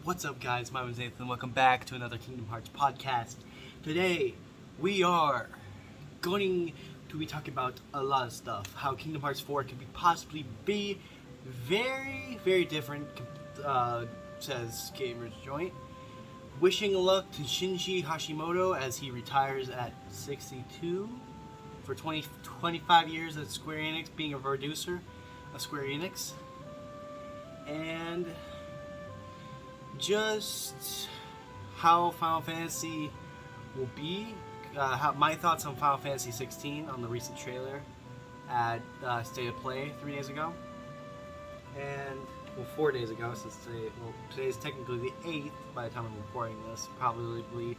What's up, guys? My name is Nathan. Welcome back to another Kingdom Hearts podcast. Today, we are going to be talking about a lot of stuff. How Kingdom Hearts 4 could possibly be very, very different, says Gamers Joint. Wishing luck to Shinji Hashimoto as he retires at 62 for 25 years at Square Enix, being a producer of Square Enix. And just how Final Fantasy will be, my thoughts on Final Fantasy 16 on the recent trailer at State of Play 3 days ago, and 4 days ago, since today's technically the 8th by the time I'm recording this, probably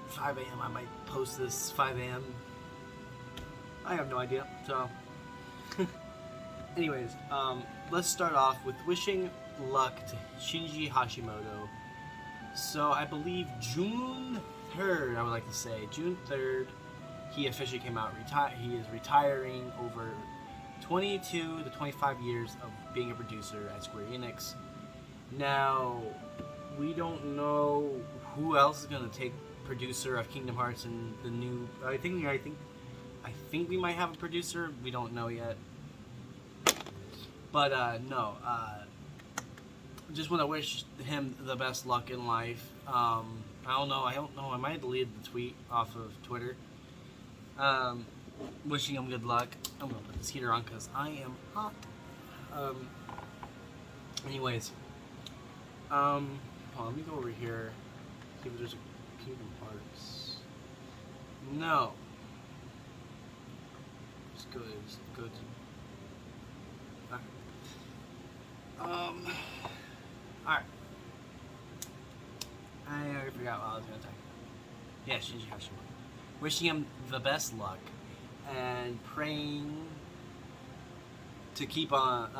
5 a.m. I might post this 5 a.m. I have no idea. So anyways, let's start off with wishing luck to Shinji Hashimoto. So I believe June 3rd, I would like to say, June 3rd, he officially came out. He is retiring over 22 to 25 years of being a producer at Square Enix. Now, we don't know who else is going to take producer of Kingdom Hearts in the new. I think we might have a producer. We don't know yet. But just want to wish him the best luck in life. I don't know. I might have deleted the tweet off of Twitter. Wishing him good luck. I'm gonna put this heater on because I am hot. Anyways, hold on, let me go over here. See if there's a Kingdom Hearts. No. Just go to. Alright. I already forgot what I was going to talk about. Yeah, Shinji Hashimoto. Wishing him the best luck and praying to keep on,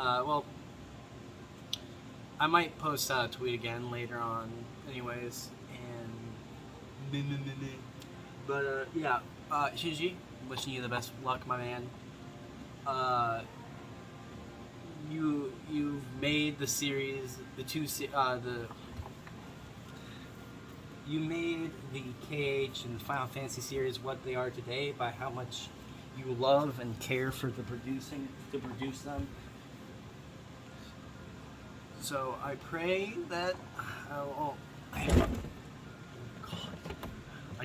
I might post a tweet again later on anyways, and but yeah, Shinji, wishing you the best luck, my man. You've made the series, you made the KH and the Final Fantasy series what they are today by how much you love and care to produce them. So I pray that I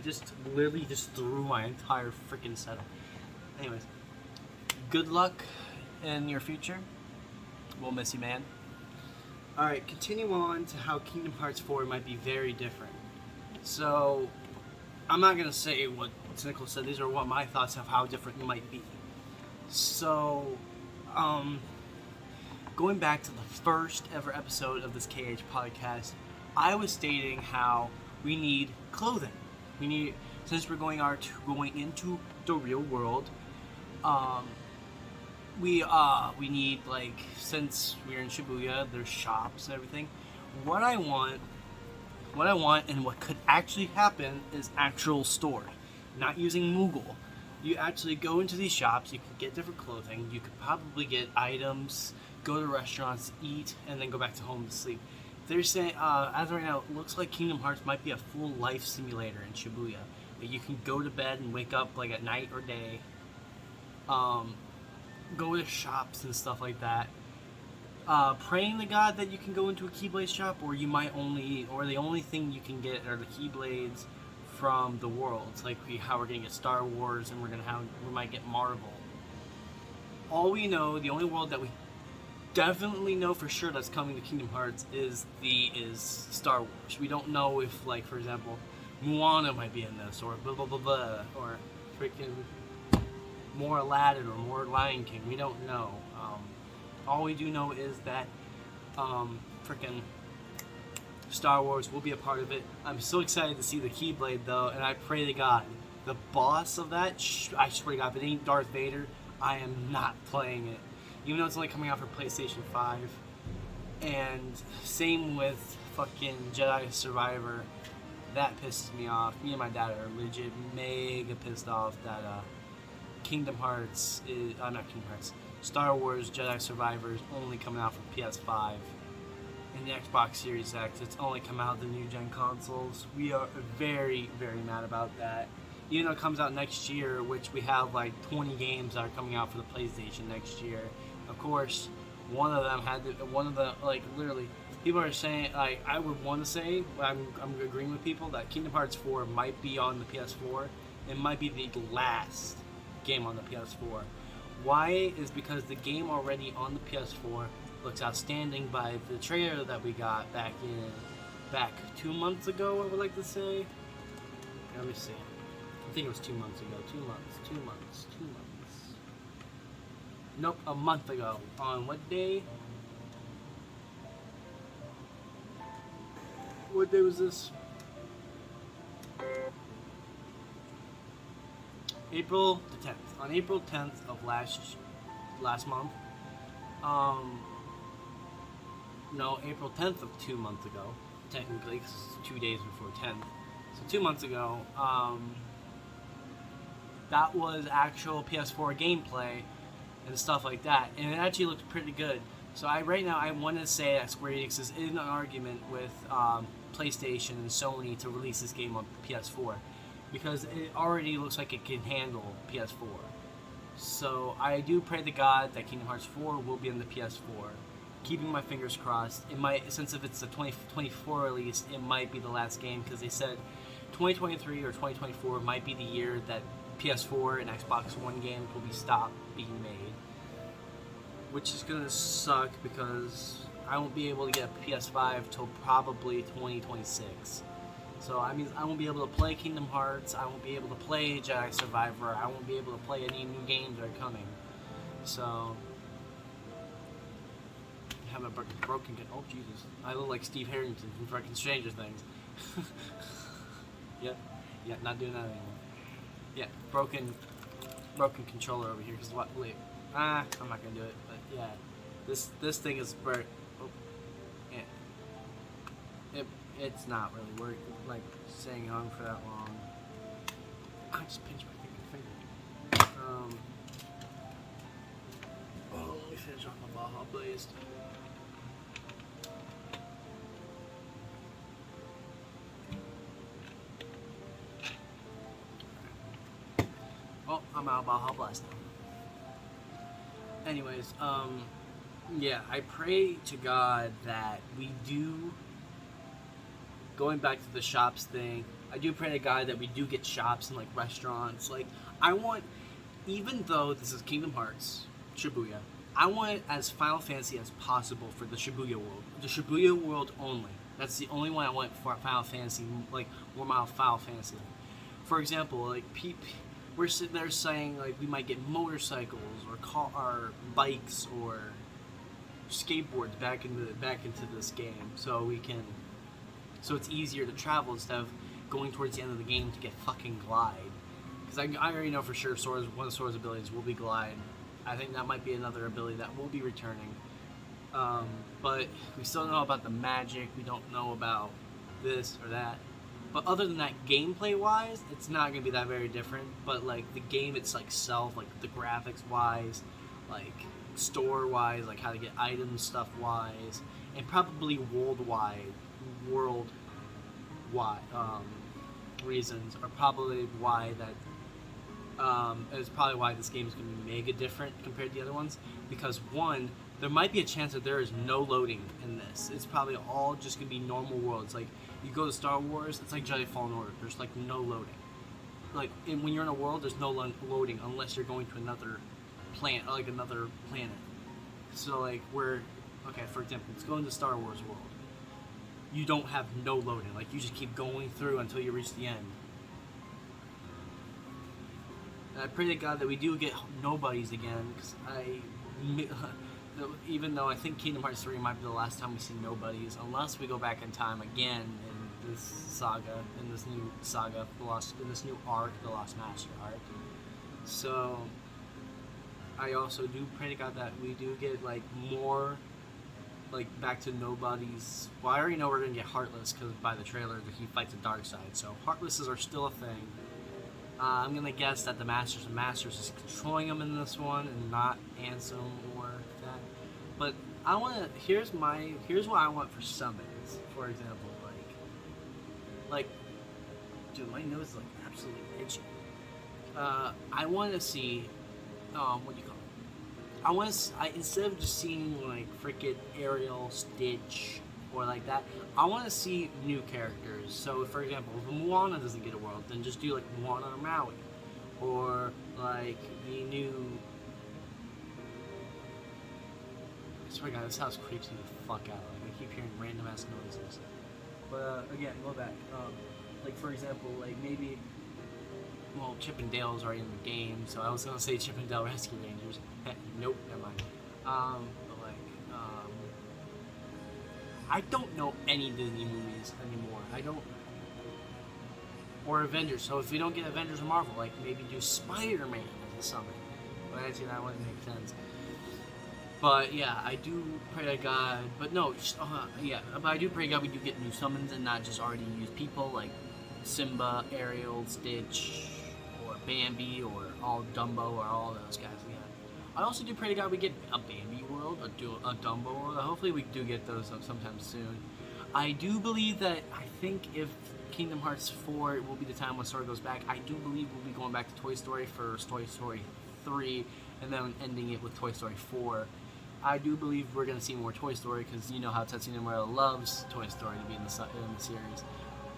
just literally threw my entire freaking setup. Anyways, good luck in your future. We'll miss you, man. Alright, continue on to how Kingdom Hearts 4 might be very different. So, I'm not going to say what Cynical said. These are what my thoughts of how different it might be. So, going back to the first ever episode of this KH podcast, I was stating how we need clothing. Since we're going into the real world, we need, like, since we're in Shibuya, there's shops and everything. What I want and what could actually happen is actual store, not using Moogle. You actually go into these shops, you can get different clothing, you could probably get items, go to restaurants, eat, and then go back to home to sleep. They're saying, as of right now, it looks like Kingdom Hearts might be a full life simulator in Shibuya. That you can go to bed and wake up, like, at night or day. Go to shops and stuff like that. Praying to God that you can go into a Keyblade shop, or the only thing you can get are the Keyblades from the worlds, like how we're gonna get Star Wars and we might get Marvel. All we know, the only world that we definitely know for sure that's coming to Kingdom Hearts is Star Wars. We don't know if, like, for example, Moana might be in this, or blah blah blah blah, or freaking more Aladdin or more Lion King. We don't know. All we do know is that freaking Star Wars will be a part of it. I'm so excited to see the Keyblade, though, and I pray to God, the boss of that, I swear to God, if it ain't Darth Vader, I am not playing it. Even though it's only coming out for PlayStation 5. And same with fucking Jedi Survivor. That pisses me off. Me and my dad are legit mega pissed off that Kingdom Hearts not Kingdom Hearts, Star Wars Jedi Survivor is only coming out for PS5. and the Xbox Series X. It's only come out the new gen consoles. We are very, very mad about that. Even though it comes out next year, which we have like 20 games that are coming out for the PlayStation next year. Of course, one of them had one of the, like, literally, people are saying, like, I would want to say, I'm agreeing with people that Kingdom Hearts 4 might be on the PS4. It might be the last game on the PS4. Why? Is because the game already on the PS4 looks outstanding by the trailer that we got back 2 months ago, I would like to say. Let me see. I think it was 2 months ago. 2 months. Nope, a month ago. On what day? What day was this? April the 10th. On April 10th of last month. No, April 10th of 2 months ago. Technically, because it's 2 days before 10th. So 2 months ago, that was actual PS4 gameplay and stuff like that, and it actually looked pretty good. So right now I want to say that Square Enix is in an argument with PlayStation and Sony to release this game on PS4 because it already looks like it can handle PS4. So I do pray to God that Kingdom Hearts 4 will be on the PS4. Keeping my fingers crossed. It might, since if it's a 2024 release, it might be the last game because they said 2023 or 2024 might be the year that PS4 and Xbox One games will be stopped being made, which is gonna suck because I won't be able to get a PS5 till probably 2026. So I mean, I won't be able to play Kingdom Hearts. I won't be able to play Jedi Survivor. I won't be able to play any new games that are coming. So I have a broken. Oh Jesus! I look like Steve Harrington from fucking Stranger Things. Yep. Yeah, not doing that anymore. Yeah, broken controller over here. Cause what? Wait, I'm not gonna do it. But yeah, this thing is burnt. Oh, yeah. It's not really working. Like staying on for that long. I just pinched my finger. Oh, let me finish off my Baja Blazed. Oh, I'm out of Baja Blast now. Anyways, yeah, I pray to God that we do, going back to the shops thing, I do pray to God that we do get shops and, like, restaurants. Like, I want, even though this is Kingdom Hearts, Shibuya, I want it as Final Fantasy as possible for the Shibuya world. The Shibuya world only. That's the only one I want for Final Fantasy, like, more Final Fantasy. For example, like, we're sitting there saying, like, we might get motorcycles or bikes or skateboards back into this game, so it's easier to travel instead of going towards the end of the game to get fucking glide. Because I already know for sure one of Sora's abilities will be glide. I think that might be another ability that will be returning. But we still don't know about the magic. We don't know about this or that. But other than that, gameplay-wise, it's not going to be that very different. But, like, the game itself, like, the graphics-wise, like, store-wise, like, how to get items stuff-wise, and probably worldwide reasons are probably why is probably why this game is going to be mega different compared to the other ones. Because, one, there might be a chance that there is no loading in this. It's probably all just going to be normal worlds. Like, you go to Star Wars, it's like Jedi Fallen Order. There's, like, no loading. Like, when you're in a world, there's no loading unless you're going to another planet. So, like, okay, for example, let's go into Star Wars world. You don't have no loading. Like, you just keep going through until you reach the end. And I pray to God that we do get nobodies again, because even though I think Kingdom Hearts 3 might be the last time we see nobodies, unless we go back in time again in this saga, in this new arc, the Lost Master arc. So, I also do pray to God that we do get, like, more, like, back to nobodies. Well, I already know we're gonna get Heartless, because by the trailer that he fights the dark side, so Heartlesses are still a thing. I'm gonna guess that the Masters is controlling them in this one, and not Ansem or that. But I want to. Here's what I want for summons. For example, like, dude, my nose is like absolutely itchy. I want to see, what do you call it? I want to. Instead of just seeing like freaking Ariel, Stitch, or like that, I want to see new characters. So, for example, if Moana doesn't get a world, then just do like Moana or Maui, or like the new. I swear to God, this house creeps me the fuck out. Like, I keep hearing random ass noises. But again, go back. Like for example, like maybe, well, Chip and Dale's already in the game, so I was gonna say Chip and Dale Rescue Rangers. Nope, never mind. But like, I don't know any Disney movies anymore. I don't, or Avengers. So if we don't get Avengers or Marvel, like maybe do Spider-Man as the summer. But actually, that wouldn't make sense. But yeah, I do pray to God. But no, but I do pray to God we do get new summons and not just already used people like Simba, Ariel, Stitch, or Bambi, or all Dumbo, or all those guys. Yeah. I also do pray to God we get a Bambi world, a Dumbo world. Hopefully we do get those sometime soon. I do believe that, I think if Kingdom Hearts 4 will be the time when Story goes back, I do believe we'll be going back to Toy Story for Toy Story 3, and then ending it with Toy Story 4. I do believe we're going to see more Toy Story, because you know how Tetsuya Nomura loves Toy Story to be in the series.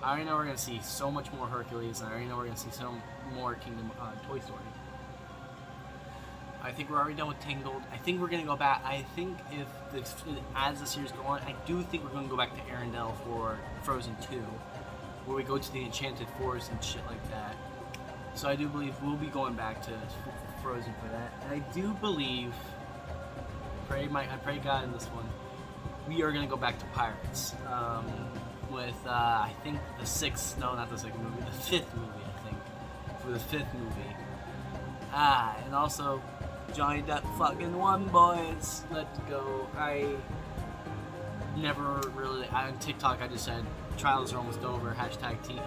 I already know we're going to see so much more Hercules, and I already know we're going to see some more Toy Story. I think we're already done with Tangled. I think we're going to go back. I think as the series goes on, I do think we're going to go back to Arendelle for Frozen 2, where we go to the Enchanted Forest and shit like that. So I do believe we'll be going back to Frozen for that. And I do believe, I pray God in this one, we are going to go back to Pirates. With, I think the not the second movie, the fifth movie, I think. For the fifth movie. And also, Johnny Depp fucking won, boys. Let's go. I never really, on TikTok I just said, trials are almost over, hashtag Team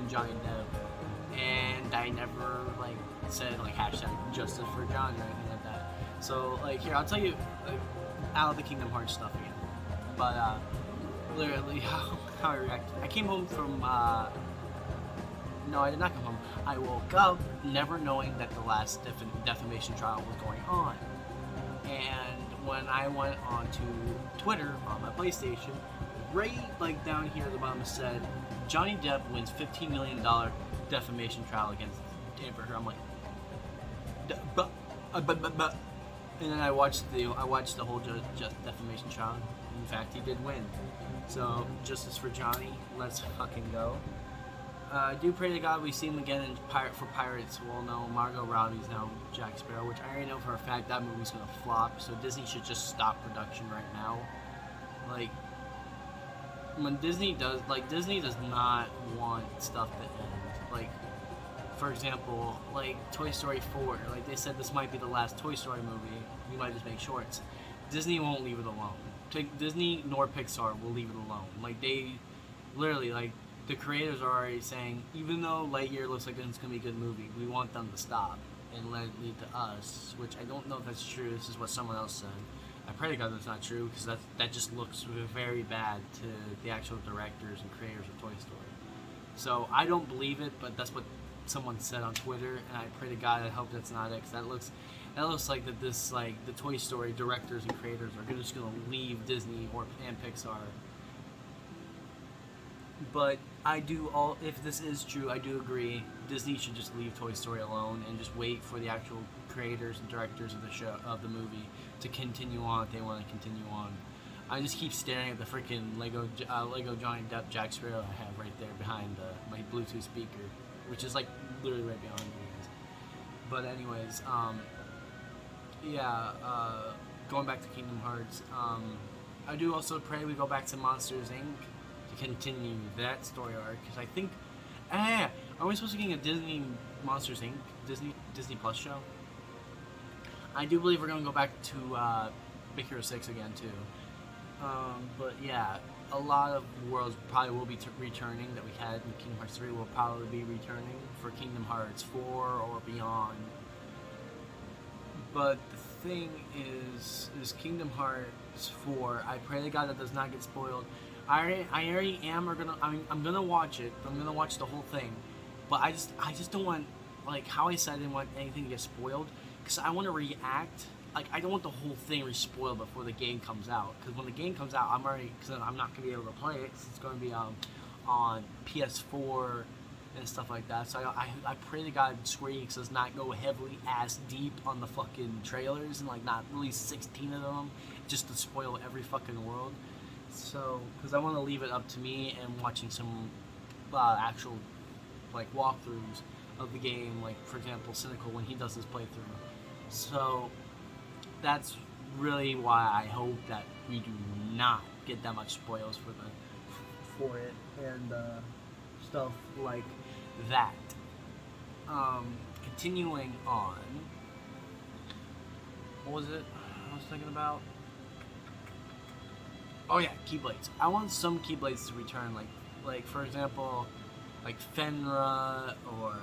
Johnny Depp. And I never, like, said, like, hashtag justice for Johnny or anything like that. So, like, here, I'll tell you, like, out of the Kingdom Hearts stuff again. But, literally, how I reacted. I came home from, no, I did not come home. I woke up never knowing that the last defamation trial was going on. And when I went onto Twitter on my PlayStation, right, like, down here at the bottom it said, Johnny Depp wins $15 million defamation trial against Amber Heard. I'm like, but. And then I watched the whole defamation trial. In fact, he did win. So, justice for Johnny. Let's fucking go. I do pray to God we see him again for Pirates. Well, no, Margot Robbie's now Jack Sparrow, which I already know for a fact that movie's gonna flop. So Disney should just stop production right now. Like, when Disney does not want stuff to end. Like, for example, like Toy Story 4. Like, they said this might be the last Toy Story movie. We might just make shorts. Disney won't leave it alone. Disney nor Pixar will leave it alone. Like, they literally, like, the creators are already saying, even though Lightyear looks like it's going to be a good movie, we want them to stop and let it lead to us, which I don't know if that's true. This is what someone else said. I pray to God that's not true, because that just looks very bad to the actual directors and creators of Toy Story. So I don't believe it, but that's what someone said on Twitter, and I pray to God I hope that's not it, because that looks like that this, like, the Toy Story directors and creators are just going to leave Disney and Pixar. But if this is true, I do agree, Disney should just leave Toy Story alone and just wait for the actual creators and directors of the movie to continue on if they want to continue on. I just keep staring at the freaking Lego Johnny Depp Jack Sparrow I have right there behind my Bluetooth speaker, which is like literally right behind me. But anyways, going back to Kingdom Hearts, I do also pray we go back to Monsters Inc. to continue that story arc, because I think, are we supposed to be getting a Disney Monsters Inc. Disney Plus show? I do believe we're going to go back to Big Hero 6 again too. But yeah, a lot of worlds probably will be returning that we had in Kingdom Hearts 3 will probably be returning for Kingdom Hearts 4 or beyond. But the thing is Kingdom Hearts, 4. I pray to God that does not get spoiled. I already am or gonna I'm gonna watch it. I'm gonna watch the whole thing, but I just don't want, like how I said, I didn't want anything to get spoiled because I want to react. Like I don't want the whole thing spoiled before the game comes out, because when the game comes out, I'm not gonna be able to play it because it's gonna be on PS4 and stuff like that. So I pray to God Square Enix does not go heavily ass deep on the fucking trailers and like not release 16 of them just to spoil every fucking world. So, because I want to leave it up to me and watching some actual like walkthroughs of the game, like for example Cynical when he does his playthrough. So that's really why I hope that we do not get that much spoils for it and stuff like that. Continuing on, what was it I was thinking about? Oh yeah, Keyblades. I want some Keyblades to return, like for example, like Fenra or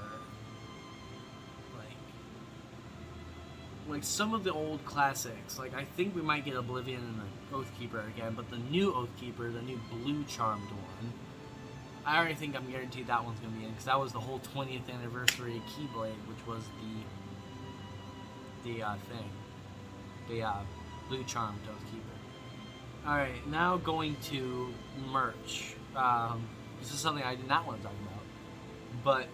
like some of the old classics. Like I think we might get Oblivion and the Oathkeeper again, but the new Oathkeeper, the new blue charmed one, I already think I'm guaranteed that one's gonna be in because that was the whole 20th anniversary Keyblade, which was the blue charmed Oathkeeper. Alright, now going to merch. This is something I did not want to talk about, but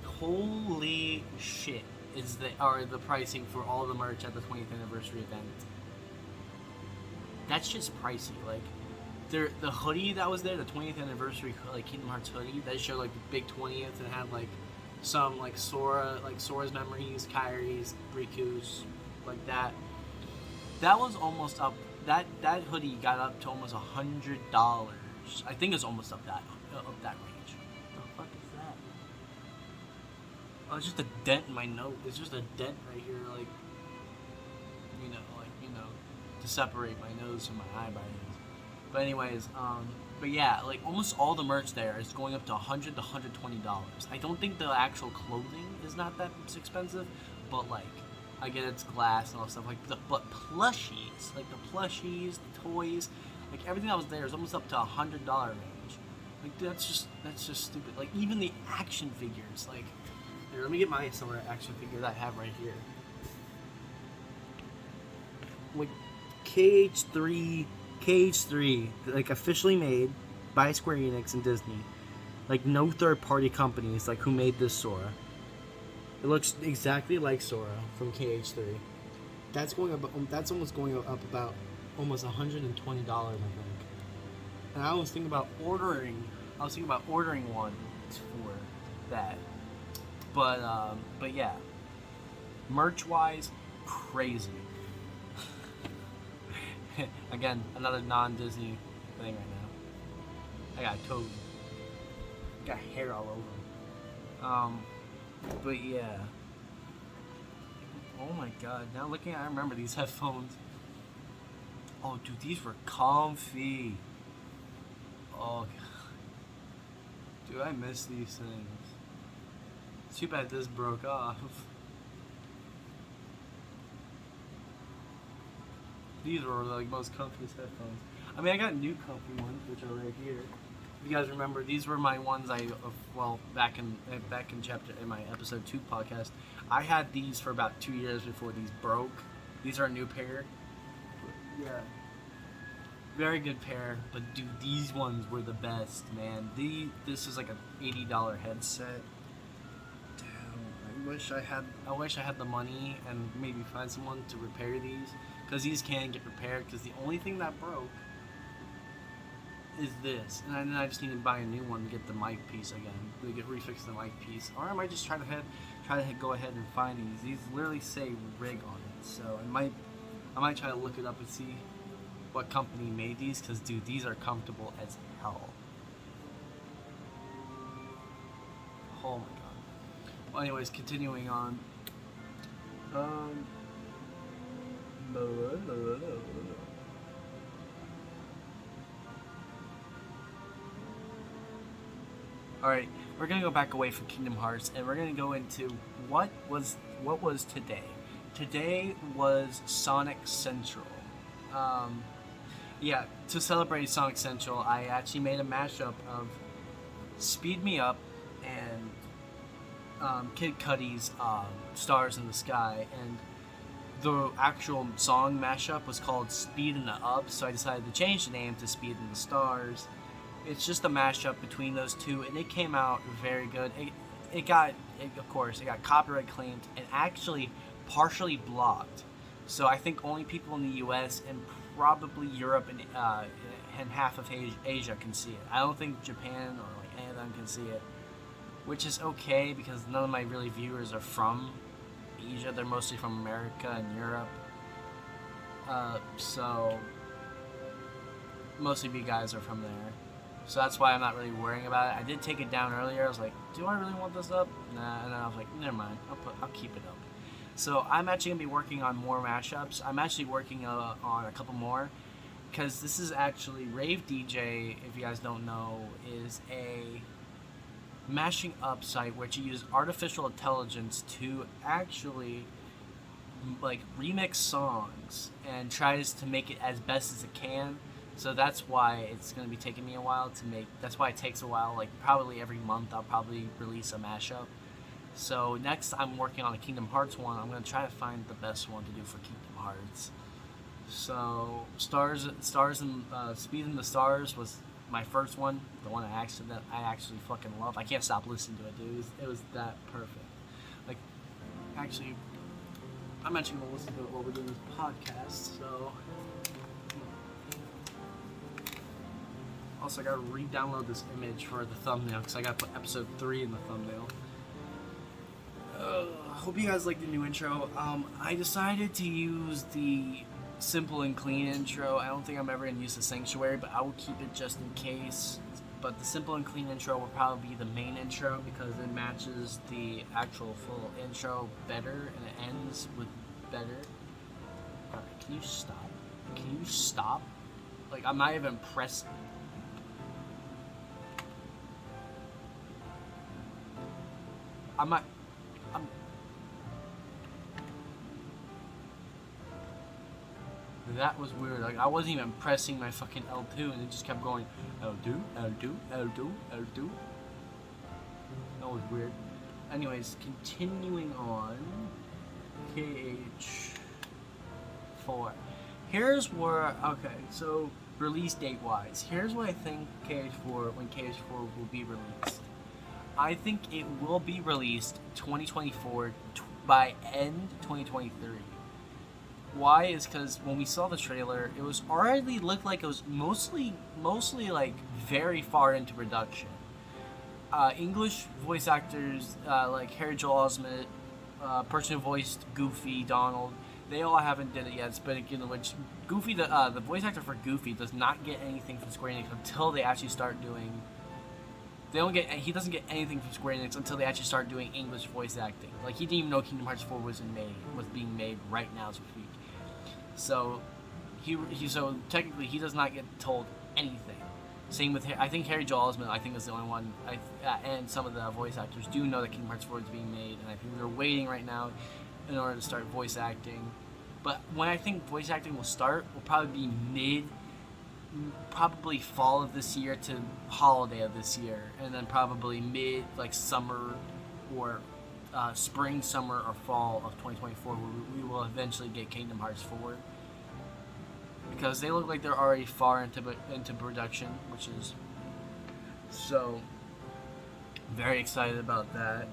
holy shit is the pricing for all the merch at the 20th anniversary event. That's just pricey. Like the hoodie that was there, the 20th anniversary like Kingdom Hearts hoodie, that showed like the big 20th and had like some like Sora's memories, Kairi's, Riku's, like that. That was almost up. That hoodie got up to almost $100. I think it's almost up that range. What the fuck is that? Oh, it's just a dent in my nose. It's just a dent right here, like to separate my nose from my eyebrows. But anyways, but yeah, like almost all the merch there is going up to $100 to $120. I don't think the actual clothing is not that expensive, but like. I get it's glass and all that stuff, but plushies, like the plushies, the toys, like everything that was there is almost up to $100 range. Like that's just stupid. Like even the action figures, like here, let me get my Sora action figure that I have right here. Like KH3, like officially made by Square Enix and Disney. Like no third party companies like who made this Sora. It looks exactly like Sora from KH3. That's going up. That's almost going up about almost $120, I think. And I was thinking about ordering. One for that. But yeah, merch wise, crazy. Again, another non-Disney thing right now. I got toad. Got hair all over. But yeah. Oh my god. Now looking at I remember these headphones. Oh dude, these were comfy. Oh god. Dude, I miss these things. Too bad this broke off. These were like most comfiest headphones. I mean I got new comfy ones, which are right here. If you guys remember, these were my ones back in my episode 2 podcast, I had these for about 2 years before these broke. These are a new pair. Yeah. Very good pair, but dude, these ones were the best, man. This is like an $80 headset. Damn, I wish I had the money and maybe find someone to repair these, because these can get repaired, because the only thing that broke is this, and then I just need to buy a new one and get the mic piece again. We get refix the mic piece, or I might just try to go ahead and find these. These literally say rig on it, so I might try to look it up and see what company made these, because dude, these are comfortable as hell. Oh my god. Well, anyways, continuing on. Alright, we're gonna go back away from Kingdom Hearts and we're gonna go into what was today. Today was Sonic Central. Yeah, to celebrate Sonic Central, I actually made a mashup of Speed Me Up and Kid Cudi's Stars in the Sky, and the actual song mashup was called Speed in the Up, so I decided to change the name to Speed in the Stars. It's just a mashup between those two, and it came out very good. Of course, it got copyright claimed and actually partially blocked. So I think only people in the U.S. and probably Europe and half of Asia can see it. I don't think Japan or like any of them can see it, which is okay because none of my really viewers are from Asia. They're mostly from America and Europe. So most of you guys are from there. So that's why I'm not really worrying about it. I did take it down earlier. I was like, do I really want this up? Nah, and then I was like, never mind. I'll keep it up. So I'm actually gonna be working on more mashups. I'm actually working on a couple more because this is actually Rave DJ. If you guys don't know, is a mashing up site which you use artificial intelligence to actually like remix songs and tries to make it as best as it can. So that's why it's going to be taking me a while to make. That's why it takes a while. Like probably every month I'll probably release a mashup. So next I'm working on a Kingdom Hearts one. I'm going to try to find the best one to do for Kingdom Hearts. So Stars and Speed in the Stars was my first one, the one I actually fucking love. I can't stop listening to it, dude. It was that perfect. Like, actually, I'm actually gonna listen to it while we're doing this podcast. So, also I gotta re-download this image for the thumbnail because I gotta put episode 3 in the thumbnail. Hope you guys like the new intro. I decided to use the simple and clean intro. I don't think I'm ever going to use the Sanctuary, but I will keep it just in case. But the simple and clean intro will probably be the main intro because it matches the actual full intro better and it ends with better. Alright, can you stop? Can you stop? Like, I'm not even pressing. That was weird. Like, I wasn't even pressing my fucking L2 and it just kept going L2, L2, L2, L2. That was weird. Anyways, continuing on. KH4. Here's where, okay, so release date wise, here's what I think when KH4 will be released. I think it will be released 2024 by end 2023. Why is because when we saw the trailer, it was already looked like it was mostly like very far into production. English voice actors like Harry Joel Osment, person who voiced Goofy, Donald, they all haven't did it yet. But again, which Goofy, the voice actor for Goofy does not get anything from Square Enix until they actually start doing. He doesn't get anything from Square Enix until they actually start doing English voice acting. Like he didn't even know Kingdom Hearts 4 was being made right now as we speak. So so technically he does not get told anything. Same with I think Harry Joel Osment I think is the only one. And some of the voice actors do know that Kingdom Hearts 4 is being made, and I think they're waiting right now in order to start voice acting. But when I think voice acting will start will probably be probably fall of this year to holiday of this year, and then probably mid like summer or spring, summer, or fall of 2024 where we will eventually get Kingdom Hearts 4, because they look like they're already far into production, which is so very excited about that.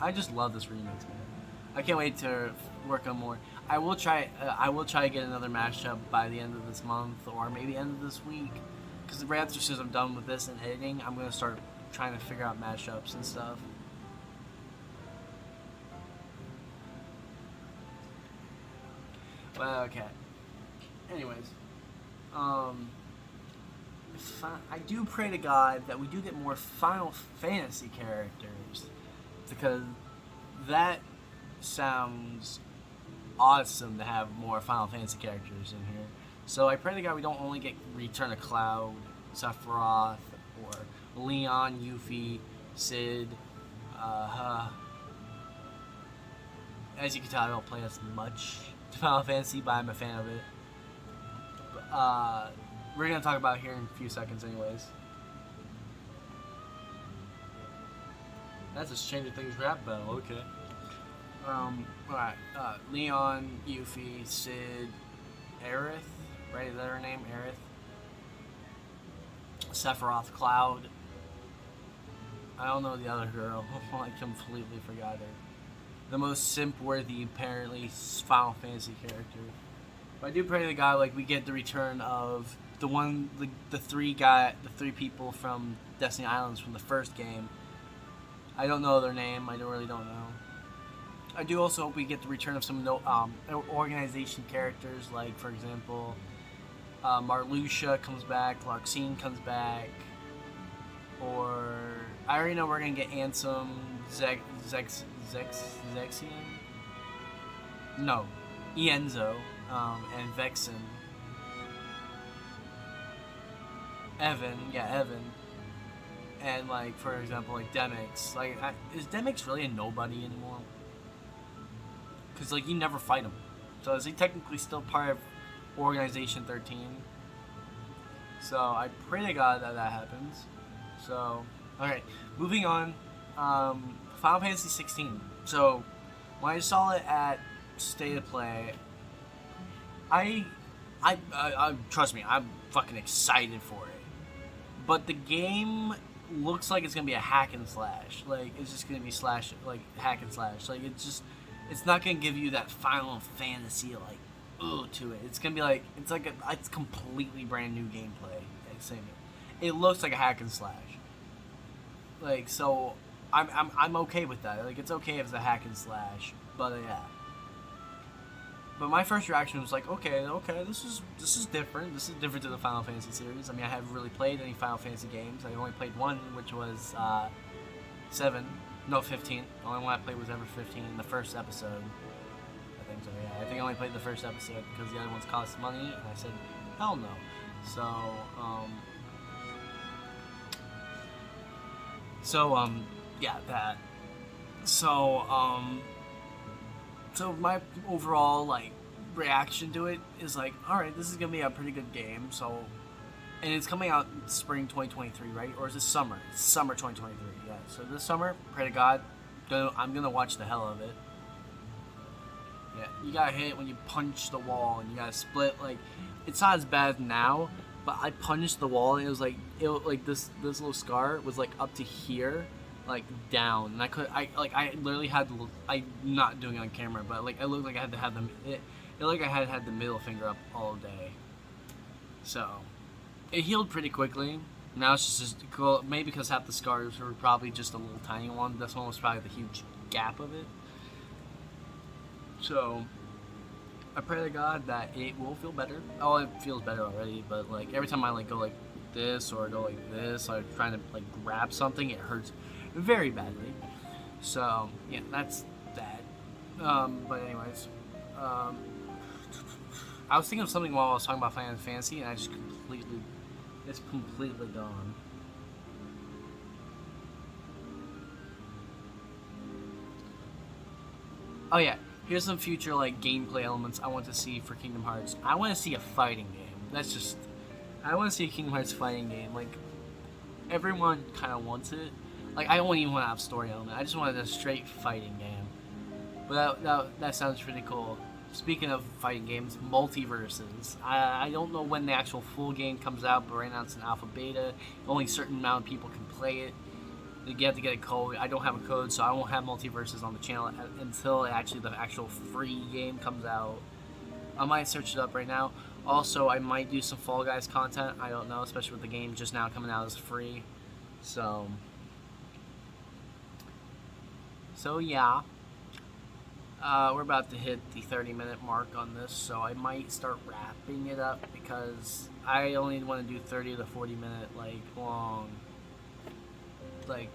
I just love this remix, man. I can't wait to work on more. I will try to get another mashup by the end of this month, or maybe end of this week. Because right after since I'm done with this and editing, I'm gonna start trying to figure out mashups and stuff. Well, okay. Anyways, I do pray to God that we do get more Final Fantasy characters, because that sounds awesome to have more Final Fantasy characters in here. So I pray to God we don't only get Return of Cloud, Sephiroth, or Leon, Yuffie, Sid, Uh, as you can tell, I don't play as much Final Fantasy, but I'm a fan of it. We're gonna talk about it here in a few seconds, anyways. That's a Stranger Things rap battle. Okay. Alright. Leon, Yuffie, Sid, Aerith. Right? Is that her name? Aerith. Sephiroth, Cloud. I don't know the other girl. I completely forgot her. The most simp-worthy, apparently, Final Fantasy character. But I do pray to God, like, we get the return of the three people from Destiny Islands from the first game. I don't know their name. I really don't know. I do also hope we get the return of some organization characters, like, for example, Marluxia comes back, Larxene comes back, or I already know we're gonna get Ansem, Zexion? No, Ienzo, and Vexen. Evan, and like for example, like Demix. Like, is Demix really a nobody anymore? Because like you never fight him, so is he technically still part of Organization 13? So I pray to God that happens. So, alright, moving on. Final Fantasy 16. So when I saw it at State of Play, I trust me, I'm fucking excited for it. But the game looks like it's gonna be a hack and slash. Like, it's just gonna be hack and slash. Like, it's not gonna give you that Final Fantasy like ooh to it. It's gonna be like it's completely brand new gameplay. It looks like a hack and slash. Like, so I'm okay with that. Like, it's okay if it's a hack and slash, but yeah. But my first reaction was like, okay, this is different. This is different to the Final Fantasy series. I mean, I haven't really played any Final Fantasy games. I only played one, which was 15. The only one I played was ever 15, the first episode. I think so, yeah. I think I only played the first episode because the other ones cost money, and I said, hell no. Yeah, that. So my overall like reaction to it is like, all right, this is gonna be a pretty good game. So, and it's coming out in spring 2023, right? Or is it summer? It's summer 2023. Yeah. So this summer, pray to God, I'm gonna watch the hell of it. Yeah, you got hit when you punch the wall, and you got split. Like, it's not as bad now, but I punched the wall, and it was like this little scar was like up to here. Like down, and I literally had to. I'm not doing it on camera, but like I looked like I had to have it looked like I had the middle finger up all day. So it healed pretty quickly. Now it's just cool. Maybe because half the scars were probably just a little tiny one. This one was probably the huge gap of it. So I pray to God that it will feel better. Oh, it feels better already, but like every time I like go like this or go like this, I'm trying to like grab something, it hurts very badly. So yeah, that's that. But anyways, I was thinking of something while I was talking about Final Fantasy, and it's completely gone. Oh yeah, here's some future like gameplay elements I want to see for Kingdom Hearts. I want to see a fighting game. I want to see a Kingdom Hearts fighting game. Like, everyone kind of wants it. Like, I don't even want to have story element. I just wanted a straight fighting game. But that sounds pretty cool. Speaking of fighting games, multiverses. I don't know when the actual full game comes out, but right now it's an alpha beta. Only a certain amount of people can play it. You have to get a code. I don't have a code, so I won't have multiverses on the channel until the actual free game comes out. I might search it up right now. Also, I might do some Fall Guys content. I don't know, especially with the game just now coming out as free. So yeah. We're about to hit the 30-minute mark on this, so I might start wrapping it up because I only want to do 30 to 40-minute long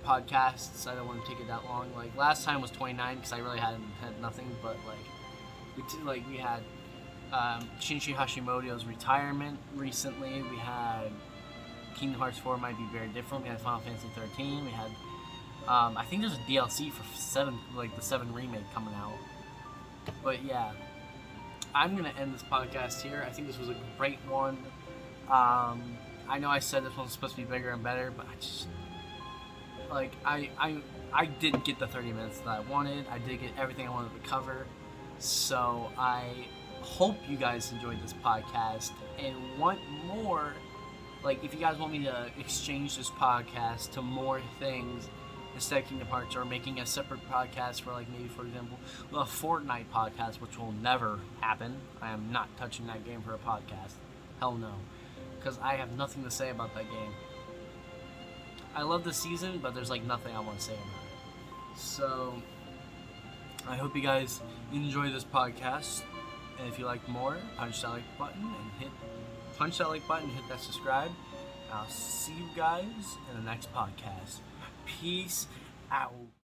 podcasts. I don't want to take it that long. Like, last time was 29 because I really had nothing, but we had Shinji Hashimoto's retirement recently. We had Kingdom Hearts 4 might be very different. We had Final Fantasy 13. We had I think there's a DLC for 7, like the 7 remake coming out. But yeah, I'm gonna end this podcast here. I think this was a great one. I know I said this one's supposed to be bigger and better, but I just like I did get the 30 minutes that I wanted. I did get everything I wanted to cover. So I hope you guys enjoyed this podcast and want more. Like, if you guys want me to exchange this podcast to more things instead of Kingdom Hearts, or making a separate podcast for, like, maybe, for example, a Fortnite podcast, which will never happen. I am not touching that game for a podcast. Hell no. Because I have nothing to say about that game. I love the season, but there's, like, nothing I want to say about it. So, I hope you guys enjoy this podcast. And if you like more, punch that like button and hit that subscribe. I'll see you guys in the next podcast. Peace out.